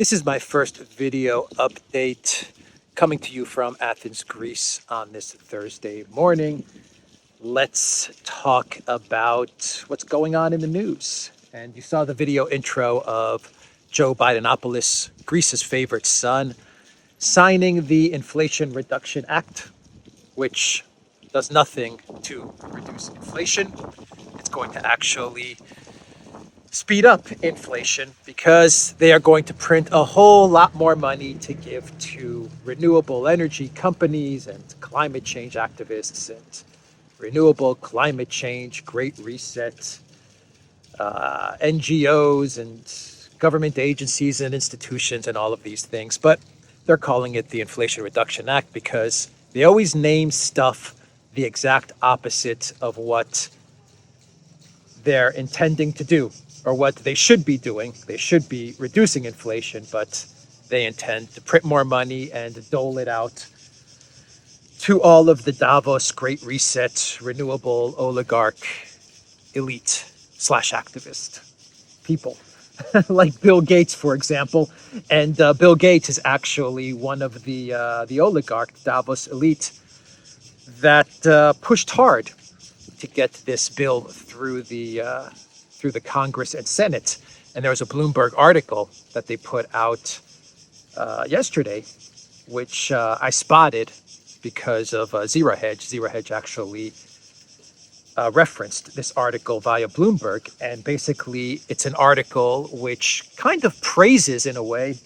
This is my first video update coming to you from Athens, Greece on this Thursday morning. Let's talk about what's going on in the news. And you saw the video intro of Joe Bidenopoulos, Greece's favorite son, signing the Inflation Reduction Act, which does nothing to reduce inflation. It's going to actually speed up inflation because they are going to print a whole lot more money to give to renewable energy companies and climate change activists and renewable climate change, Great Reset, NGOs and government agencies and institutions and all of these things. But they're calling it the Inflation Reduction Act because they always name stuff the exact opposite of what they're intending to do, or what they should be doing. They should be reducing inflation, but they intend to print more money and dole it out to all of the Davos, Great Reset, renewable oligarch, elite / activist people, like Bill Gates, for example. And Bill Gates is actually one of the oligarch Davos elite that pushed hard to get this bill through the Congress and Senate. And there was a Bloomberg article that they put out yesterday, which I spotted because of Zero Hedge. Zero Hedge actually referenced this article via Bloomberg. And basically, it's an article which kind of praises, in a way,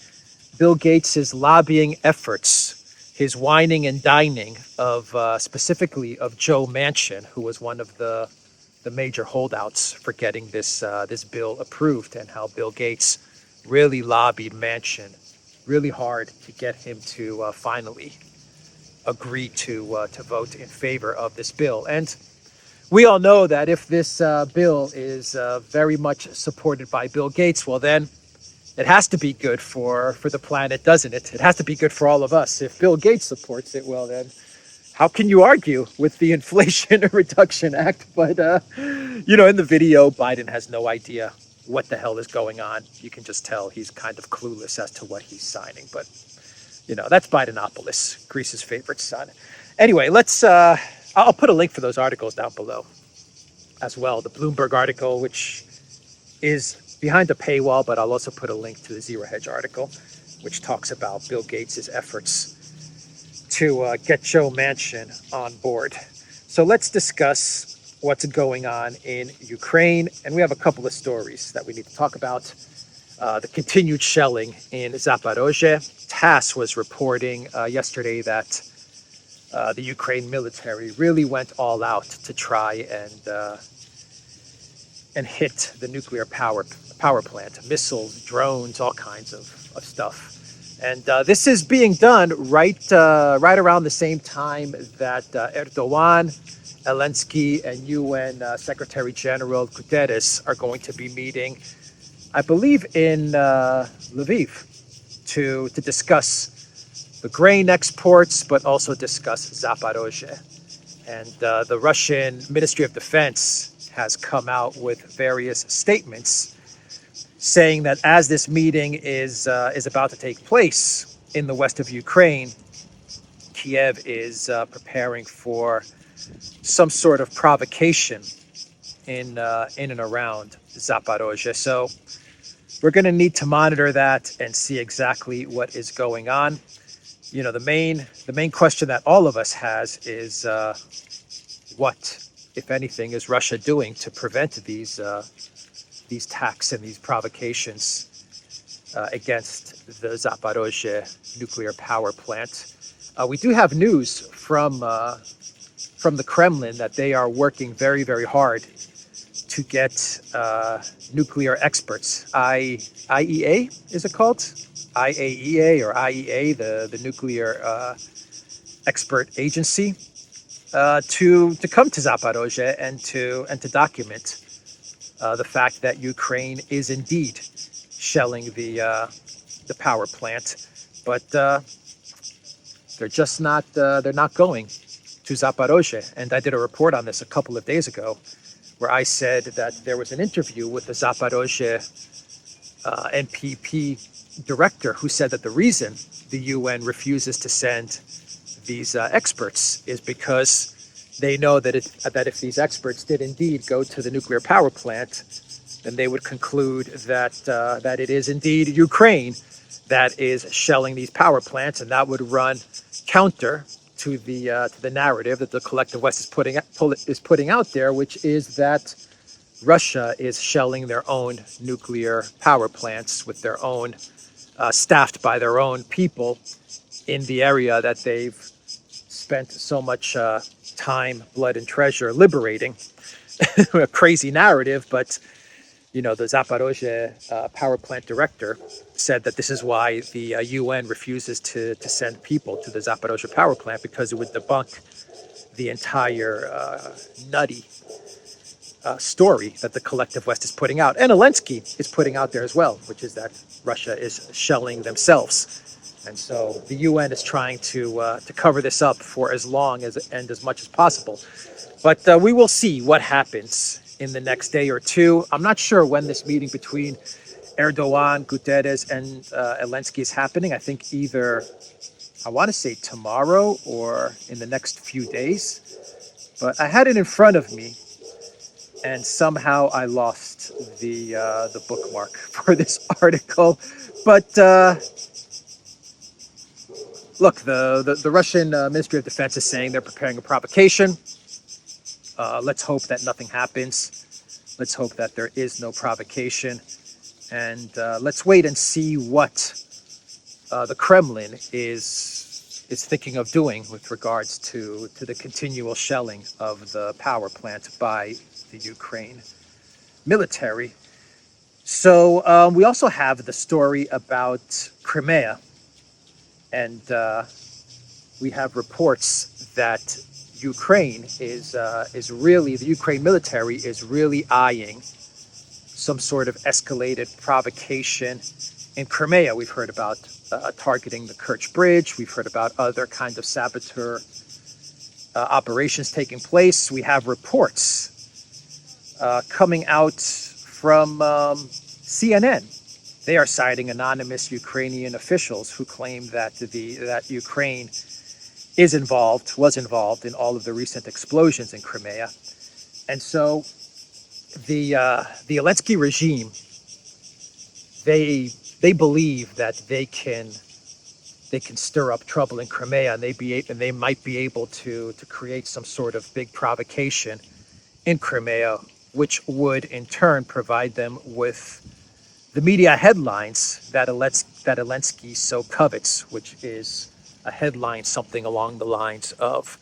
Bill Gates's lobbying efforts, his whining and dining of specifically of Joe Manchin, who was one of the major holdouts for getting this bill approved, and how Bill Gates really lobbied Manchin really hard to get him to finally agree to vote in favor of this bill. And we all know that if this bill is very much supported by Bill Gates, well then it has to be good for the planet, doesn't it? It has to be good for all of us. If Bill Gates supports it, well then, how can you argue with the Inflation Reduction Act? But, in the video, Biden has no idea what the hell is going on. You can just tell he's kind of clueless as to what he's signing. But, that's Bidenopoulos, Greece's favorite son. Anyway, I'll put a link for those articles down below as well. The Bloomberg article, which is behind a paywall, but I'll also put a link to the Zero Hedge article, which talks about Bill Gates' efforts to get Joe Manchin on board. So let's discuss what's going on in Ukraine. And we have a couple of stories that we need to talk about. The continued shelling in Zaporozhye. TASS was reporting yesterday that the Ukraine military really went all out to try and hit the nuclear power plant, missiles, drones, all kinds of stuff. And this is being done right around the same time that Erdogan, Zelensky, and UN Secretary General Guterres are going to be meeting, I believe, in Lviv to discuss the grain exports, but also discuss Zaporozhye. And the Russian Ministry of Defense has come out with various statements saying that as this meeting is about to take place in the west of Ukraine, Kiev is preparing for some sort of provocation in and around Zaporozhye. So we're going to need to monitor that and see exactly what is going on. The main question that all of us has is what, if anything, is Russia doing to prevent these attacks and these provocations against the Zaporozhye nuclear power plant. We do have news from the Kremlin that they are working very, very hard to get nuclear experts. IEA, is it called? IAEA or IEA, the nuclear expert agency, to come to Zaporozhye and to document the fact that Ukraine is indeed shelling the power plant, but they're just not going to Zaporozhye. And I did a report on this a couple of days ago, where I said that there was an interview with the Zaporozhye NPP director who said that the reason the UN refuses to send these experts is because they know that if these experts did indeed go to the nuclear power plant, then they would conclude that it is indeed Ukraine that is shelling these power plants, and that would run counter to the narrative that the collective West is putting out there, which is that Russia is shelling their own nuclear power plants with their own staffed by their own people in the area that they've spent so much time, blood, and treasure liberating. A crazy narrative, but the Zaporozhye power plant director said that this is why the UN refuses to send people to the Zaporozhye power plant, because it would debunk the entire nutty story that the collective West is putting out. And Zelensky is putting out there as well, which is that Russia is shelling themselves. And so the UN is trying to cover this up for as long and as much as possible. But we will see what happens in the next day or two. I'm not sure when this meeting between Erdogan, Guterres, and Zelensky is happening. I think I want to say tomorrow or in the next few days. But I had it in front of me, and somehow I lost the bookmark for this article. But look, the Russian Ministry of Defense is saying they're preparing a provocation. Let's hope that nothing happens. Let's hope that there is no provocation. And let's wait and see what the Kremlin is thinking of doing with regards to the continual shelling of the power plant by the Ukraine military. So we also have the story about Crimea. And we have reports that the Ukraine military is really eyeing some sort of escalated provocation in Crimea. We've heard about targeting the Kerch Bridge. We've heard about other kinds of saboteur operations taking place. We have reports coming out from CNN. They are citing anonymous Ukrainian officials who claim that Ukraine was involved in all of the recent explosions in Crimea. And so the Zelensky regime, they believe that they can stir up trouble in Crimea, and they might be able to create some sort of big provocation in Crimea, which would in turn provide them with the media headlines that Zelensky so covets, which is a headline something along the lines of,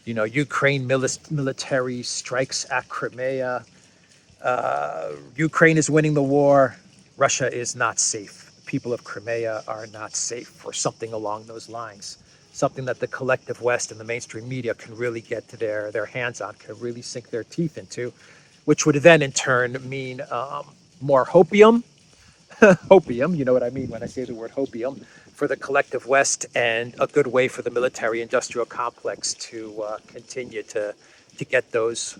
Ukraine military strikes at Crimea, Ukraine is winning the war, Russia is not safe, the people of Crimea are not safe, or something along those lines. Something that the collective West and the mainstream media can really get to their hands on, can really sink their teeth into, which would then in turn mean more hopium. Hopium, you know what I mean when I say the word hopium, for the collective West, and a good way for the military-industrial complex to continue to get those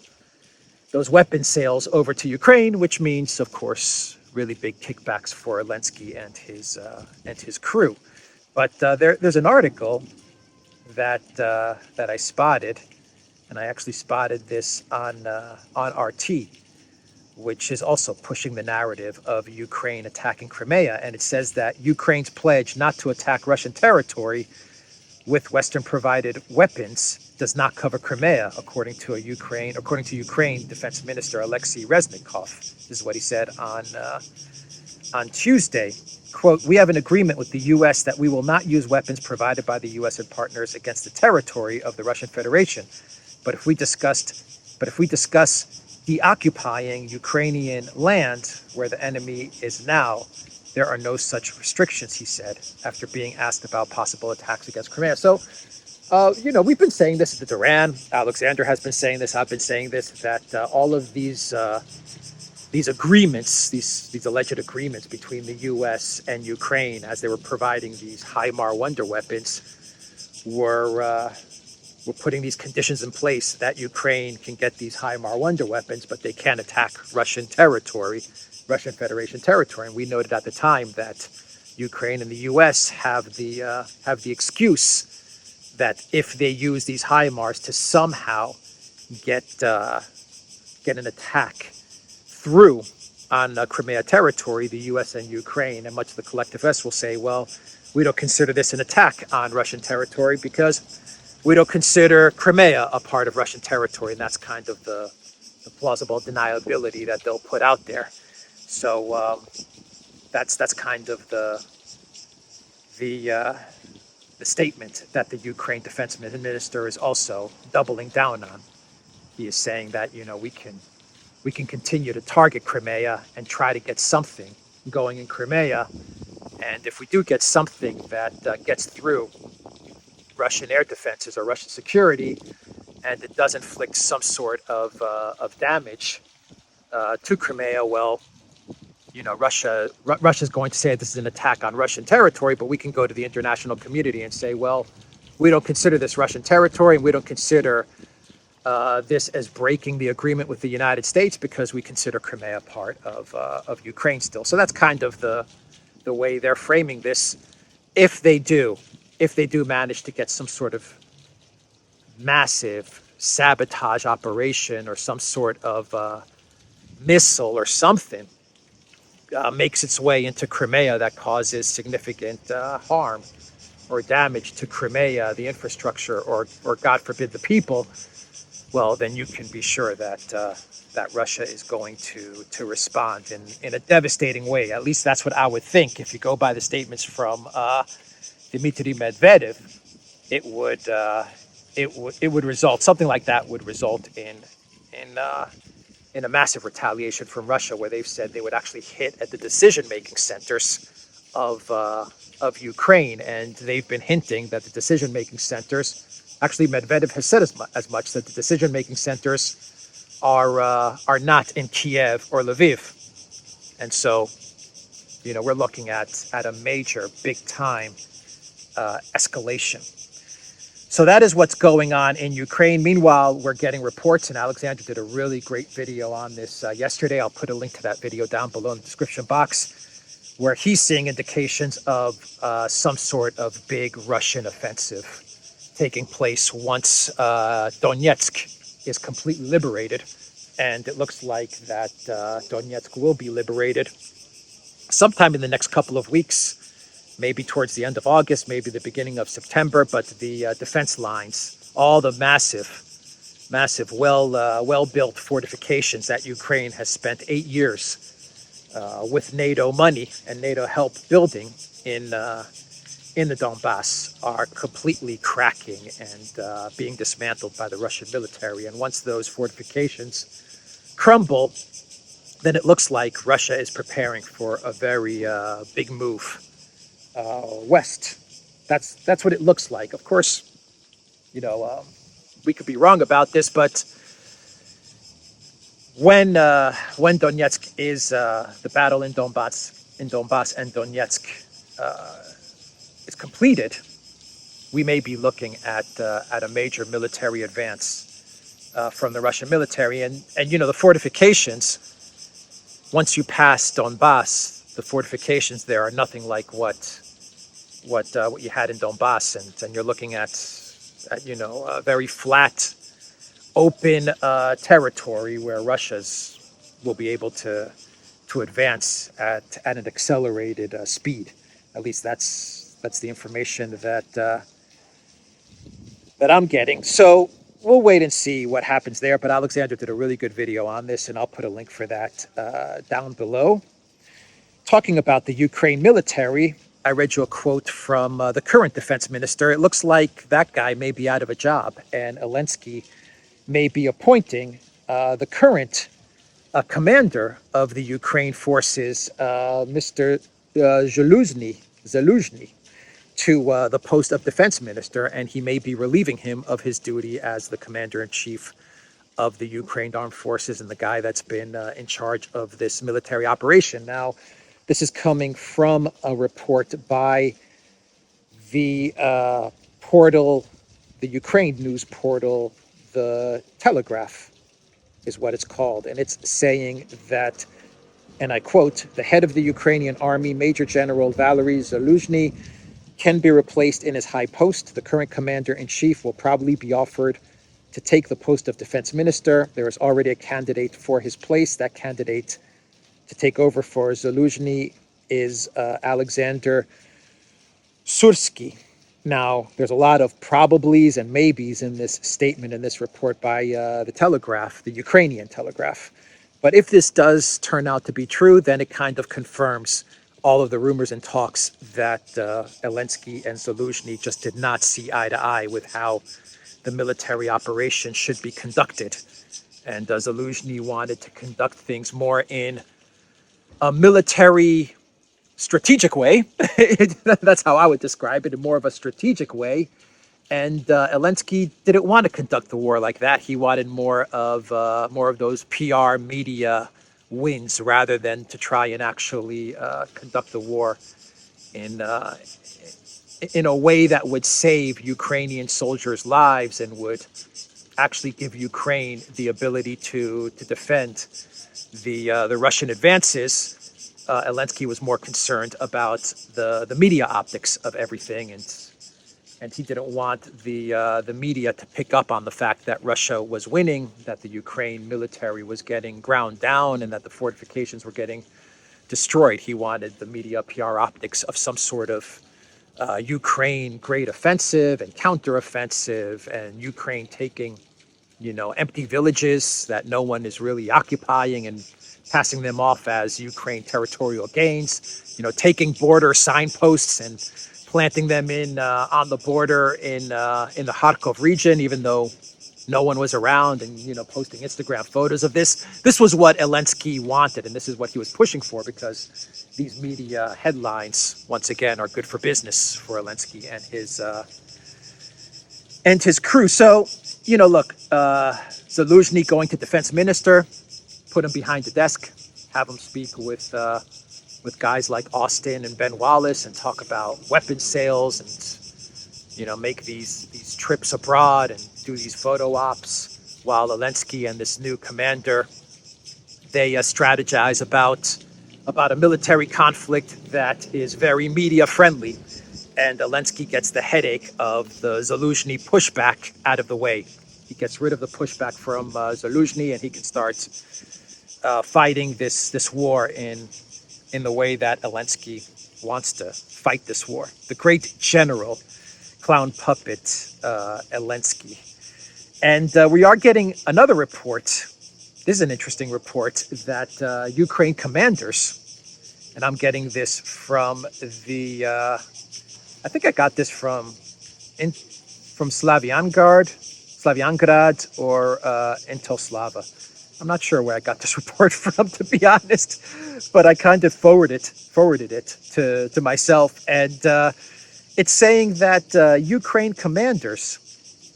weapon sales over to Ukraine, which means, of course, really big kickbacks for Zelensky and his crew. But there's an article that I spotted, and I actually spotted this on RT, which is also pushing the narrative of Ukraine attacking Crimea. And it says that Ukraine's pledge not to attack Russian territory with Western-provided weapons does not cover Crimea, according to Ukraine Defense Minister Alexei Reznikov. This is what he said on Tuesday. Quote, "We have an agreement with the U.S. that we will not use weapons provided by the U.S. and partners against the territory of the Russian Federation. But if we discuss deoccupying Ukrainian land where the enemy is now, there are no such restrictions," he said, after being asked about possible attacks against Crimea. So, we've been saying this at the Duran. Alexander has been saying this. I've been saying this, that all of these agreements, these alleged agreements between the U.S. and Ukraine, as they were providing these HIMAR wonder weapons, were putting these conditions in place that Ukraine can get these HIMAR wonder weapons, but they can't attack Russian Federation territory. And we noted at the time that Ukraine and the U.S. have the excuse that if they use these HIMARS to somehow get an attack through on Crimea territory, the U.S. and Ukraine, and much of the collective West will say, well, we don't consider this an attack on Russian territory because we don't consider Crimea a part of Russian territory, and that's kind of the plausible deniability that they'll put out there. So that's kind of the statement that the Ukraine defense minister is also doubling down on. He is saying that we can continue to target Crimea and try to get something going in Crimea, and if we do get something that gets through Russian air defenses or Russian security, and it does inflict some sort of damage to Crimea, well, Russia's going to say this is an attack on Russian territory, but we can go to the international community and say, well, we don't consider this Russian territory, and we don't consider this as breaking the agreement with the United States because we consider Crimea part of Ukraine still. So that's kind of the way they're framing this. If they do manage to get some sort of massive sabotage operation or some sort of missile or something makes its way into Crimea that causes significant harm or damage to Crimea, the infrastructure, or God forbid, the people, well, then you can be sure that that Russia is going to respond in a devastating way. At least that's what I would think. If you go by the statements from Dmitry Medvedev, it would result, something like that would result in a massive retaliation from Russia, where they've said they would actually hit at the decision-making centers of Ukraine, and they've been hinting that the decision-making centers, actually Medvedev has said as much, that the decision-making centers are not in Kiev or Lviv, and so we're looking at a major, big-time escalation. So that is what's going on in Ukraine. Meanwhile, we're getting reports, and Alexander did a really great video on this yesterday. I'll put a link to that video down below in the description box, where he's seeing indications of some sort of big Russian offensive taking place once Donetsk is completely liberated. And it looks like that Donetsk will be liberated sometime in the next couple of weeks. Maybe towards the end of August, maybe the beginning of September, but the defense lines, all the massive, well-built fortifications that Ukraine has spent 8 years with NATO money and NATO help building in the Donbass are completely cracking and being dismantled by the Russian military. And once those fortifications crumble, then it looks like Russia is preparing for a very big move west. That's what it looks like. Of course, we could be wrong about this, but when Donetsk is the battle in Donbass and Donetsk is completed, we may be looking at a major military advance from the Russian military, and the fortifications. Once you pass Donbass, the fortifications there are nothing like what you had in Donbass, and you're looking at a very flat, open territory where Russia's will be able to advance at an accelerated speed. At least that's the information that I'm getting. So we'll wait and see what happens there. But Alexander did a really good video on this, and I'll put a link for that down below. Talking about the Ukraine military, I read you a quote from the current defense minister. It looks like that guy may be out of a job, and Zelensky may be appointing the current commander of the Ukraine forces, Mr. Zaluzhny, to the post of defense minister, and he may be relieving him of his duty as the commander-in-chief of the Ukraine armed forces and the guy that's been in charge of this military operation. Now, this is coming from a report by the portal, the Ukraine news portal, the Telegraph is what it's called. And it's saying that and I quote, "The head of the Ukrainian army, Major General Valery Zaluzhny, can be replaced in his high post. The current commander-in-chief will probably be offered to take the post of defense minister. There is already a candidate for his place. That candidate to take over for Zaluzhny is Alexander Sursky." Now, there's a lot of probablys and maybes in this statement, in this report by the Telegraph, the Ukrainian Telegraph. But if this does turn out to be true, then it kind of confirms all of the rumors and talks that Zelensky and Zaluzhny just did not see eye to eye with how the military operation should be conducted. And Zaluzhny wanted to conduct things more in a military strategic way. That's how I would describe it, in more of a strategic way. And Zelensky didn't want to conduct the war like that. He wanted more of those PR media wins rather than to try and actually conduct the war in a way that would save Ukrainian soldiers' lives and would actually give Ukraine the ability to defend the Russian advances. Zelensky was more concerned about the media optics of everything, and he didn't want the media to pick up on the fact that Russia was winning, that the Ukraine military was getting ground down, and that the fortifications were getting destroyed. He wanted the media PR optics of some sort of Ukraine great offensive and counteroffensive, and Ukraine taking, empty villages that no one is really occupying and passing them off as Ukraine territorial gains, taking border signposts and planting them in on the border in the Kharkov region, even though no one was around, and posting Instagram photos of this. This was what Zelensky wanted, and this is what he was pushing for, because these media headlines, once again, are good for business for Zelensky and his crew. So, look, Zaluzhny going to defense minister, put him behind the desk, have him speak with guys like Austin and Ben Wallace and talk about weapons sales and, make these trips abroad and do these photo ops, while Zelensky and this new commander, they strategize about a military conflict that is very media friendly. And Zelensky gets the headache of the Zaluzhny pushback out of the way. He gets rid of the pushback from Zaluzhny, and he can start fighting this war in the way that Zelensky wants to fight this war. The great general, clown puppet Zelensky. And we are getting another report. This is an interesting report that Ukraine commanders, and I'm getting this from I think I got this from Slavyangrad or Intelslava. I'm not sure where I got this report from, to be honest, but I kind of forwarded it to myself, and it's saying that Ukraine commanders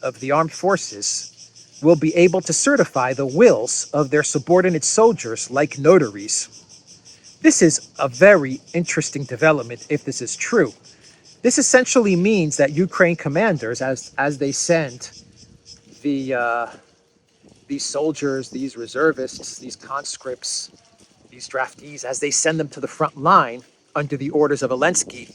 of the armed forces will be able to certify the wills of their subordinate soldiers like notaries. This is a very interesting development if this is true. This essentially means that Ukraine commanders, as they send these soldiers, these reservists, these conscripts, these draftees, as they send them to the front line under the orders of Zelensky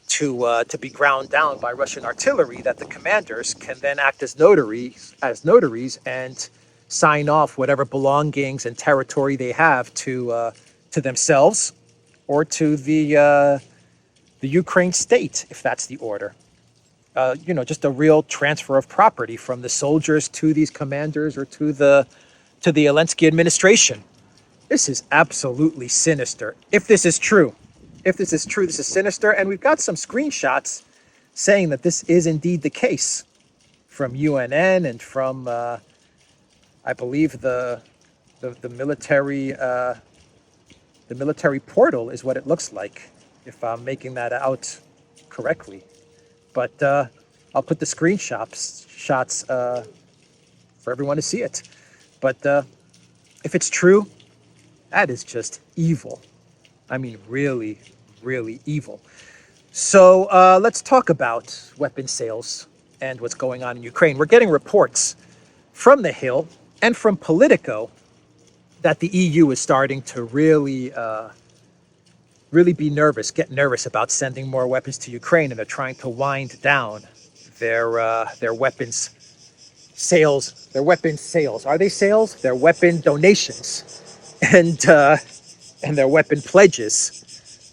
to be ground down by Russian artillery, that the commanders can then act as notaries and sign off whatever belongings and territory they have to themselves or to the Ukraine state, if that's the order. Just a real transfer of property from the soldiers to these commanders or to the Zelensky administration. This is absolutely sinister. If this is true, this is sinister. And we've got some screenshots saying that this is indeed the case from UNN and from, I believe, the military portal is what it looks like, if I'm making that out correctly. But I'll put the shots for everyone to see it. But if it's true, that is just evil. I mean, really, really evil. So let's talk about weapons sales and what's going on in Ukraine. We're getting reports from The Hill and from Politico that the EU is starting to really be nervous, get nervous about sending more weapons to Ukraine, and they're trying to wind down their weapons sales. Their weapons sales, are they sales? Their weapon donations, and their weapon pledges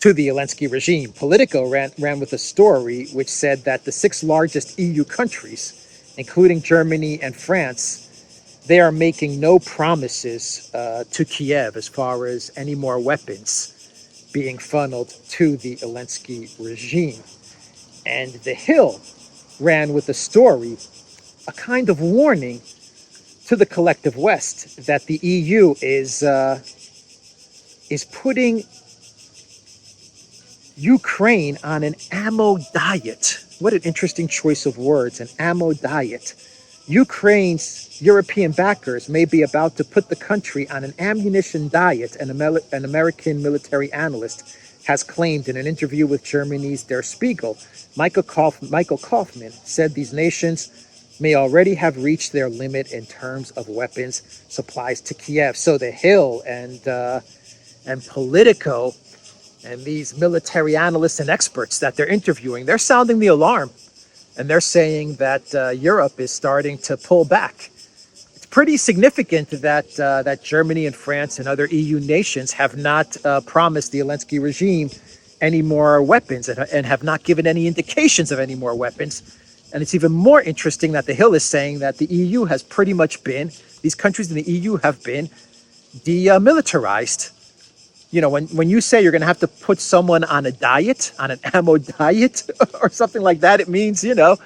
to the Zelensky regime. Politico ran with a story which said that the 6 largest EU countries, including Germany and France, they are making no promises to Kiev as far as any more weapons being funneled to the Zelensky regime. And The Hill ran with a story, a kind of warning to the collective West that the EU is putting Ukraine on an ammo diet. What an interesting choice of words, an ammo diet. Ukraine's European backers may be about to put the country on an ammunition diet, an American military analyst has claimed in an interview with Germany's Der Spiegel. Michael Kaufman said these nations may already have reached their limit in terms of weapons supplies to Kiev. So The Hill and Politico and these military analysts and experts that they're interviewing, they're sounding the alarm. And they're saying that Europe is starting to pull back. It's pretty significant that Germany and France and other EU nations have not promised the Zelensky regime any more weapons and have not given any indications of any more weapons. And it's even more interesting that The Hill is saying that the EU has pretty much been, these countries in the EU have been demilitarized. You know, when you say you're going to have to put someone on a diet, on an ammo diet or something like that, it means, you know,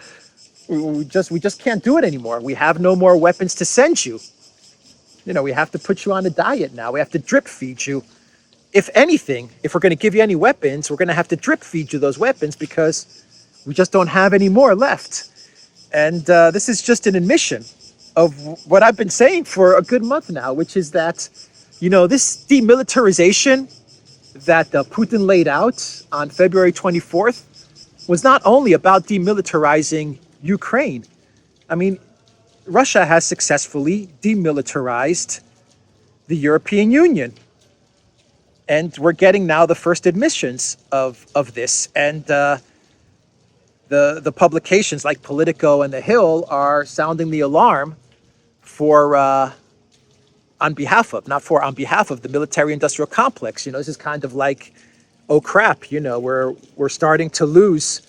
we just can't do it anymore. We have no more weapons to send you. You know, we have to put you on a diet now. We have to drip feed you. If anything, if we're going to give you any weapons, we're going to have to drip feed you those weapons because we just don't have any more left. And this is just an admission of what I've been saying for a good month now, which is that, you know, this demilitarization that Putin laid out on February 24th was not only about demilitarizing Ukraine. I mean, Russia has successfully demilitarized the European Union. And we're getting now the first admissions of this. And the publications like Politico and The Hill are sounding the alarm for... on behalf of the military-industrial complex. You know, this is kind of like, oh crap, you know, we're starting to lose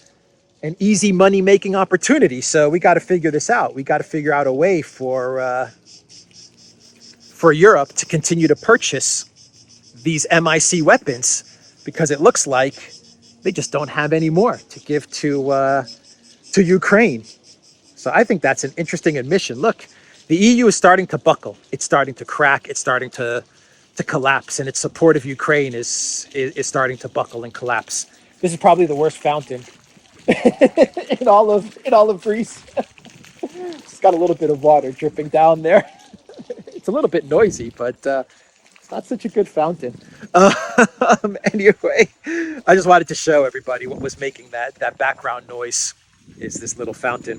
an easy money-making opportunity. So we got to figure this out. We got to figure out a way for Europe to continue to purchase these MIC weapons, because it looks like they just don't have any more to give to Ukraine. So I think that's an interesting admission. Look, the EU is starting to buckle. It's starting to crack. It's starting to collapse, and its support of Ukraine is starting to buckle and collapse. This is probably the worst fountain in all of Greece. It's got a little bit of water dripping down there. It's a little bit noisy, but it's not such a good fountain. Anyway, I just wanted to show everybody what was making that background noise. Is this little fountain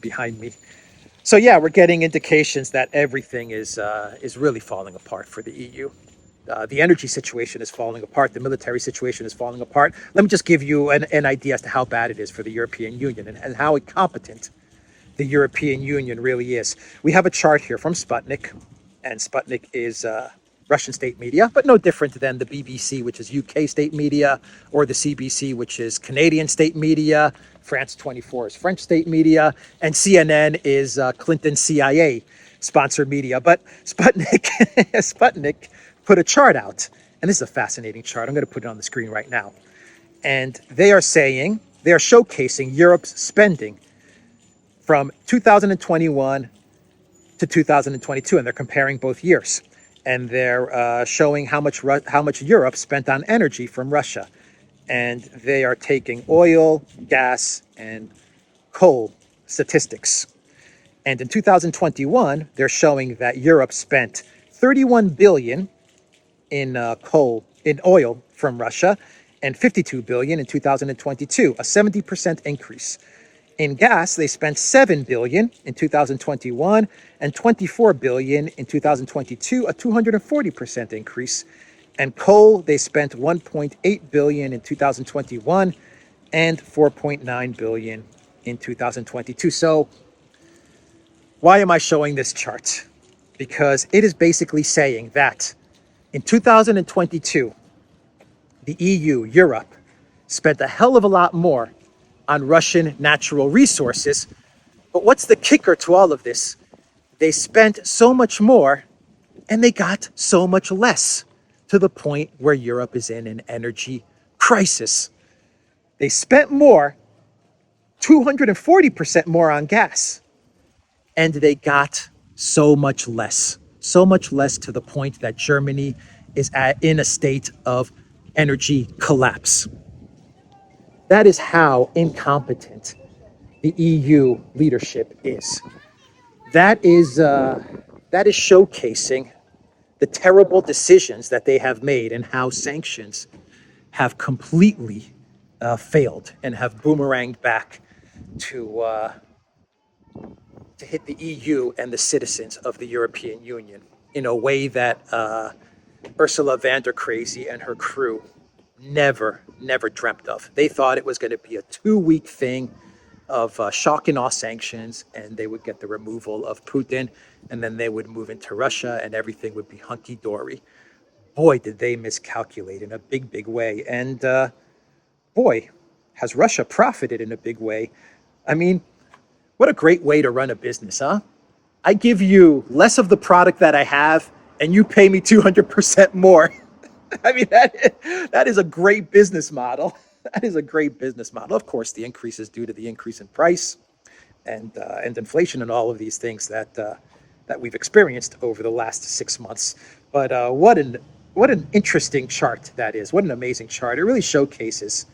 behind me? So yeah, we're getting indications that everything is really falling apart for the EU. The energy situation is falling apart. The military situation is falling apart. Let me just give you an idea as to how bad it is for the European Union and how incompetent the European Union really is. We have a chart here from Sputnik, and Sputnik is Russian state media, but no different than the BBC, which is UK state media, or the CBC, which is Canadian state media. France 24 is French state media, and CNN is Clinton CIA sponsored media. But Sputnik put a chart out, and this is a fascinating chart. I'm going to put it on the screen right now. And they are showcasing Europe's spending from 2021 to 2022, and they're comparing both years. And they're showing how much Europe spent on energy from Russia. And they are taking oil, gas, and coal statistics. And in 2021, they're showing that Europe spent 31 billion in oil from Russia, and 52 billion in 2022, a 70% increase. In gas, they spent $7 billion in 2021 and $24 billion in 2022, a 240% increase. And coal, they spent $1.8 billion in 2021 and $4.9 billion in 2022. So why am I showing this chart? Because it is basically saying that in 2022, the EU, Europe, spent a hell of a lot more on Russian natural resources. But what's the kicker to all of this? They spent so much more and they got so much less, to the point where Europe is in an energy crisis. They spent more, 240% more on gas, and they got so much less to the point that Germany is in a state of energy collapse. That is how incompetent the EU leadership is. That is showcasing the terrible decisions that they have made and how sanctions have completely failed and have boomeranged back to hit the EU and the citizens of the European Union in a way that Ursula von der Crazy and her crew never dreamt of. They thought it was going to be a 2-week thing of shock and awe sanctions, and they would get the removal of Putin, and then they would move into Russia, and everything would be hunky-dory. Boy, did they miscalculate in a big way. And boy, has Russia profited in a big way. I mean, what a great way to run a business, huh? I give you less of the product that I have, and you pay me 200% more. I mean, that is a great business model. That is a great business model. Of course, the increase is due to the increase in price and inflation and all of these things that we've experienced over the last 6 months. But what an interesting chart that is. What an amazing chart. It really showcases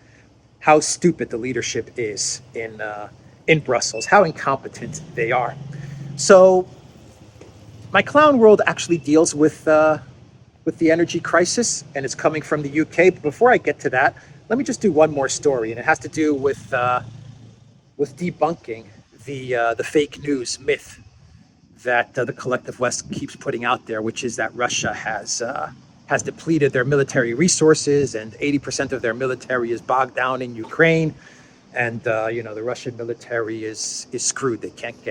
how stupid the leadership is in Brussels, how incompetent they are. So my clown world actually deals with the energy crisis, and it's coming from the UK. But before I get to that, let me just do one more story, and it has to do with debunking the fake news myth that the collective West keeps putting out there, which is that Russia has depleted their military resources, and 80% of their military is bogged down in Ukraine, and the Russian military is screwed. They can't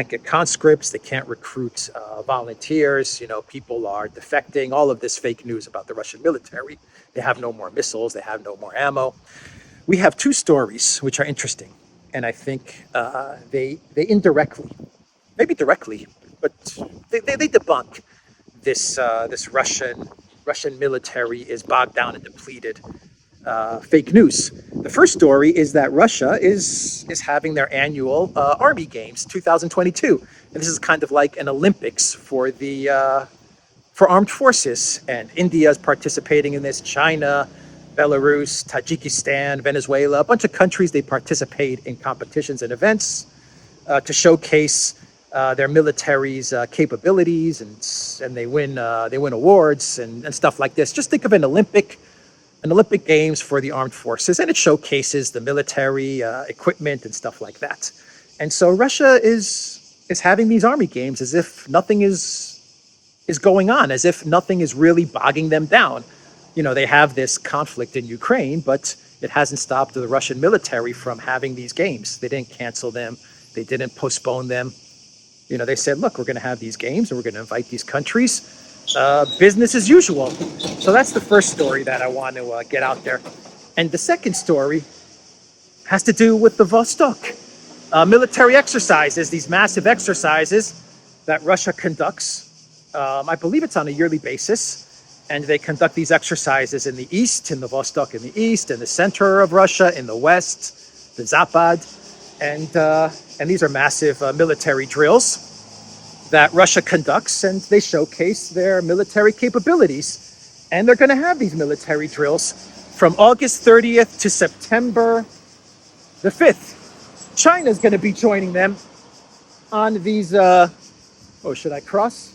get conscripts. They can't recruit volunteers. People are defecting. All of this fake news about the Russian military. They have no more missiles. They have no more ammo. We have two stories which are interesting, and I think they indirectly, maybe directly, but they debunk this Russian military is bogged down and depleted fake news. The first story is that Russia is having their annual Army Games 2022, and this is kind of like an Olympics for armed forces. And India is participating in this. China, Belarus, Tajikistan, Venezuela, a bunch of countries, they participate in competitions and events to showcase their military's capabilities, and they win awards and stuff like this. Just think of an Olympic Games for the armed forces, and it showcases the military equipment and stuff like that. And so Russia is having these Army Games as if nothing is going on, as if nothing is really bogging them down. They have this conflict in Ukraine, but it hasn't stopped the Russian military from having these games. They didn't cancel them. They didn't postpone them. They said, look, we're going to have these games and we're going to invite these countries. Business as usual. So that's the first story that I want to get out there. And the second story has to do with the Vostok military exercises, these massive exercises that Russia conducts. I believe it's on a yearly basis. And they conduct these exercises in the east, in the Vostok in the east, in the center of Russia, in the west, the Zapad. And these are massive military drills that Russia conducts, and they showcase their military capabilities. And they're going to have these military drills from August 30th to September the 5th. China's going to be joining them on these... should I cross?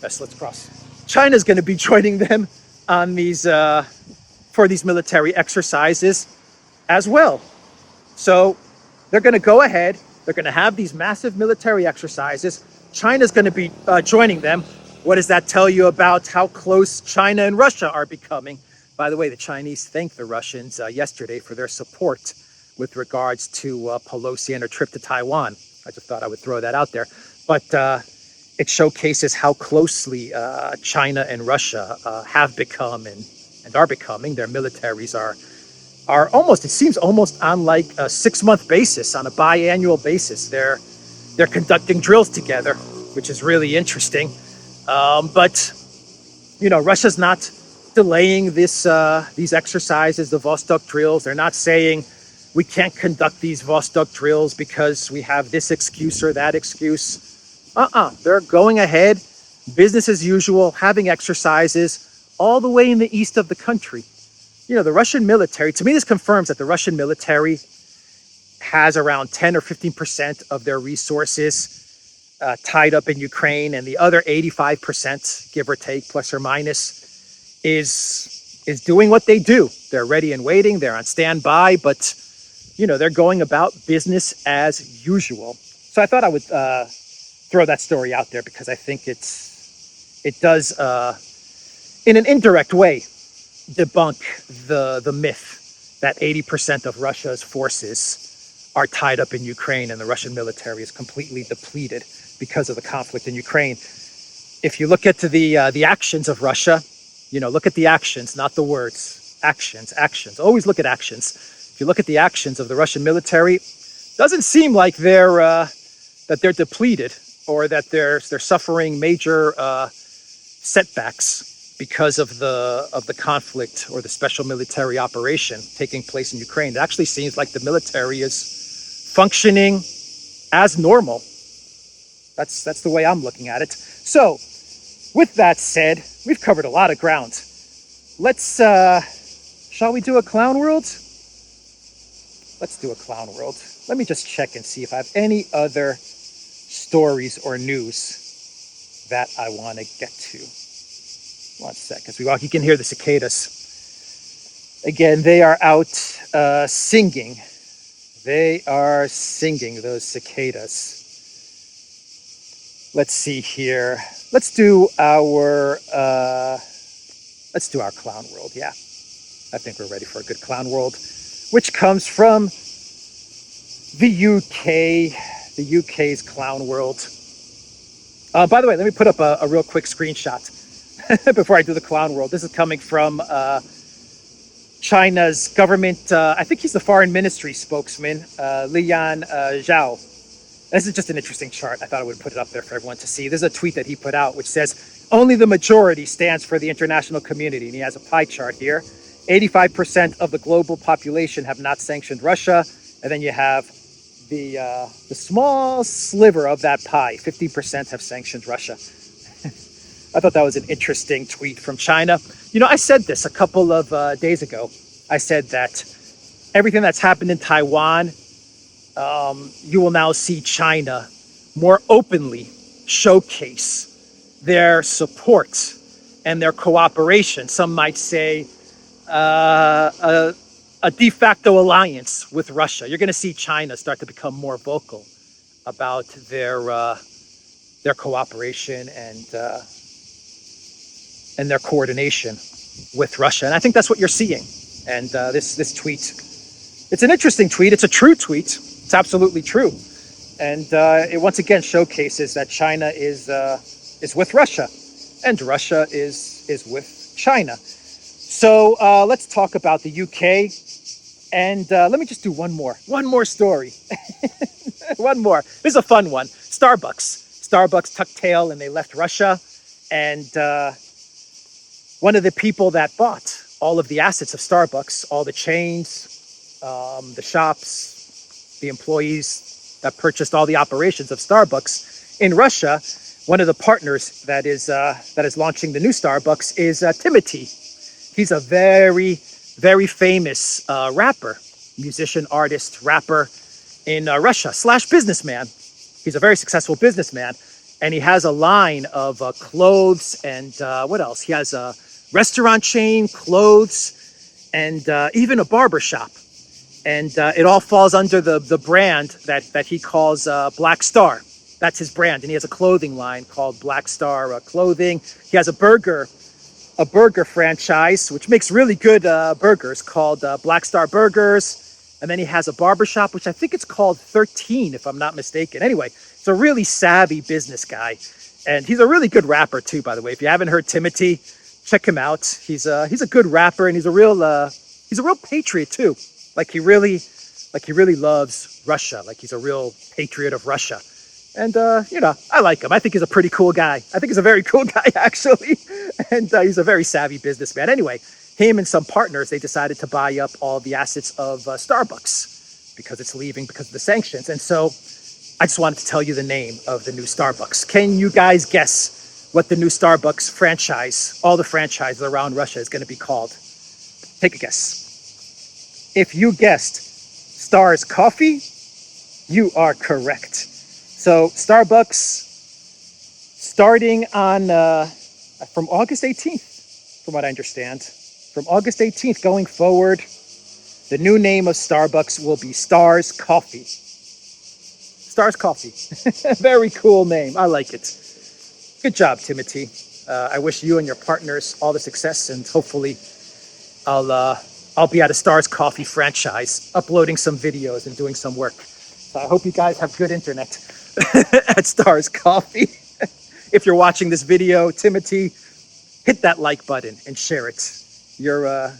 Yes, let's cross. China's going to be joining them on these for these military exercises as well. So they're going to go ahead. They're going to have these massive military exercises. China's going to be joining them. What does that tell you about how close China and Russia are becoming? By the way, the Chinese thanked the Russians yesterday for their support with regards to Pelosi and her trip to Taiwan. I just thought I would throw that out there. But it showcases how closely China and Russia have become and are becoming. Their militaries are almost, it seems almost on like a 6-month basis, on a biannual basis. They're conducting drills together, which is really interesting. But, you know, Russia's not delaying these exercises, the Vostok drills. They're not saying we can't conduct these Vostok drills because we have this excuse or that excuse. They're going ahead, business as usual, having exercises all the way in the east of the country. You know, the Russian military, to me, this confirms that the Russian military has around 10 or 15% of their resources tied up in Ukraine, and the other 85%, give or take, plus or minus, is doing what they do. They're ready and waiting. They're on standby, but, you know, they're going about business as usual. So I thought I would throw that story out there because I think it does, in an indirect way, debunk the myth that 80% of Russia's forces are tied up in Ukraine and the Russian military is completely depleted because of the conflict in Ukraine. If you look at the actions of Russia, you know, look at the actions, not the words. Actions. Always look at actions. If you look at the actions of the Russian military, doesn't seem like that they're depleted or that they're suffering major setbacks because of the conflict or the special military operation taking place in Ukraine. It actually seems like the military is functioning as normal. That's the way I'm looking at it. So, with that said, we've covered a lot of ground. Let's, shall we do a clown world? Let's do a clown world. Let me just check and see if I have any other stories or news that I want to get to. 1 sec. As we walk, you can hear the cicadas. Again, they are out singing. They are singing, those cicadas. Let's see here. Let's do our clown world. Yeah, I think we're ready for a good clown world, which comes from the UK. The UK's clown world. By the way, let me put up a real quick screenshot before I do the clown world. This is coming from China's government. I think he's the foreign ministry spokesman, Lian Zhao. This is just an interesting chart. I thought I would put it up there for everyone to see. There's a tweet that he put out which says, only the majority stands for the international community. And he has a pie chart here. 85% of the global population have not sanctioned Russia. And then you have the small sliver of that pie. 50% have sanctioned Russia. I thought that was an interesting tweet from China. You know, I said this a couple of days ago. I said that everything that's happened in Taiwan, you will now see China more openly showcase their support and their cooperation. Some might say a de facto alliance with Russia. You're going to see China start to become more vocal about their cooperation and their coordination with Russia. And I think that's what you're seeing. And this tweet, it's an interesting tweet. It's a true tweet. It's absolutely true. And it once again showcases that China is with Russia and Russia is with China. So let's talk about the UK. And let me just do one more story. One more. This is a fun one. Starbucks tucked tail and they left Russia. And one of the people that bought all of the assets of Starbucks, all the chains, the shops, the employees that purchased all the operations of Starbucks in Russia, one of the partners that is launching the new Starbucks is Timothy. He's a very, very famous rapper, musician, artist, rapper in Russia / businessman. He's a very successful businessman, and he has a line of clothes and what else? He has a restaurant chain, clothes, and even a barber shop. And it all falls under the brand that he calls Black Star. That's his brand, and he has a clothing line called Black Star Clothing. He has a burger franchise, which makes really good burgers, called Black Star Burgers. And then he has a barbershop, which I think it's called 13, if I'm not mistaken. Anyway, he's a really savvy business guy. And he's a really good rapper too, by the way. If you haven't heard Timothy, check him out. He's a good rapper, and he's a real patriot too. Like he really loves Russia. Like he's a real patriot of Russia. And, I like him. I think he's a pretty cool guy. I think he's a very cool guy, actually. And he's a very savvy businessman. Anyway, him and some partners, they decided to buy up all the assets of Starbucks because it's leaving because of the sanctions. And so I just wanted to tell you the name of the new Starbucks. Can you guys guess what the new Starbucks franchise, all the franchises around Russia, is going to be called? Take a guess. If you guessed Stars Coffee, you are correct. So Starbucks, starting on from August 18th, from what I understand, from August 18th going forward, the new name of Starbucks will be Stars Coffee. Stars Coffee. Very cool name. I like it. Good job, Timothy. I wish you and your partners all the success, and hopefully I'll be at a Stars Coffee franchise, uploading some videos and doing some work. So I hope you guys have good internet at Stars Coffee. If you're watching this video, Timothy, hit that like button and share it. You're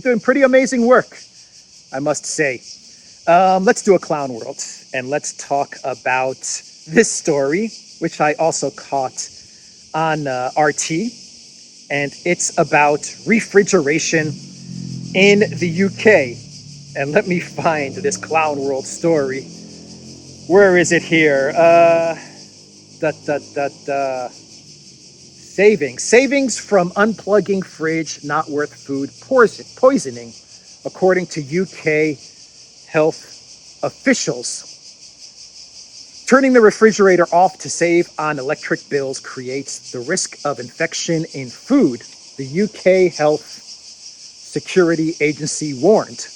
doing pretty amazing work, I must say. Let's do a clown world, and let's talk about this story, which I also caught on RT, and it's about refrigeration in the UK. And let me find this clown world story. Where is it here? Savings from unplugging fridge, not worth food poisoning, according to UK health officials. Turning the refrigerator off to save on electric bills creates the risk of infection in food, the UK Health Security Agency warned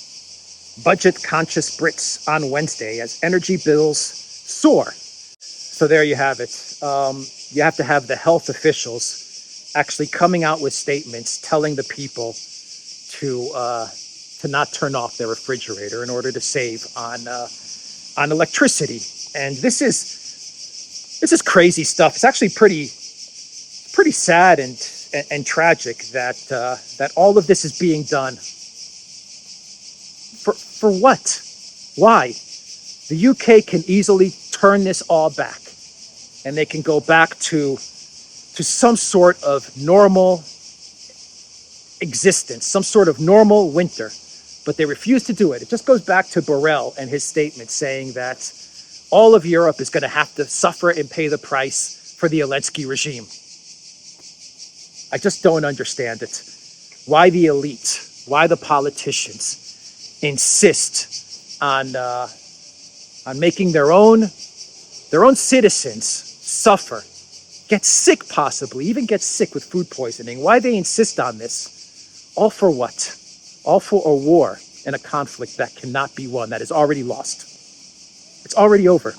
budget-conscious Brits on Wednesday as energy bills soar. So there you have it. You have to have the health officials actually coming out with statements telling the people to not turn off their refrigerator in order to save on electricity. And this is crazy stuff. It's actually pretty sad and tragic that all of this is being done. For what? Why? The UK can easily turn this all back, and they can go back to some sort of normal existence, some sort of normal winter, but they refuse to do it. It just goes back to Borrell and his statement saying that all of Europe is going to have to suffer and pay the price for the Zelensky regime. I just don't understand it. Why the elite, why the politicians insist on making their own citizens suffer, get sick possibly, even get sick with food poisoning. Why they insist on this? All for what? All for a war and a conflict that cannot be won, that is already lost. It's already over.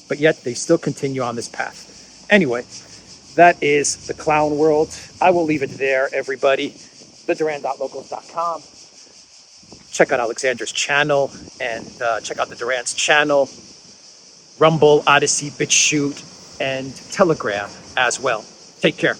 But yet they still continue on this path. Anyway, that is the clown world. I will leave it there, everybody. theduran.locals.com. Check out Alexander's channel, and check out the Duran's channel, Rumble, ODYSEE, BitChute, and Telegram as well. Take care.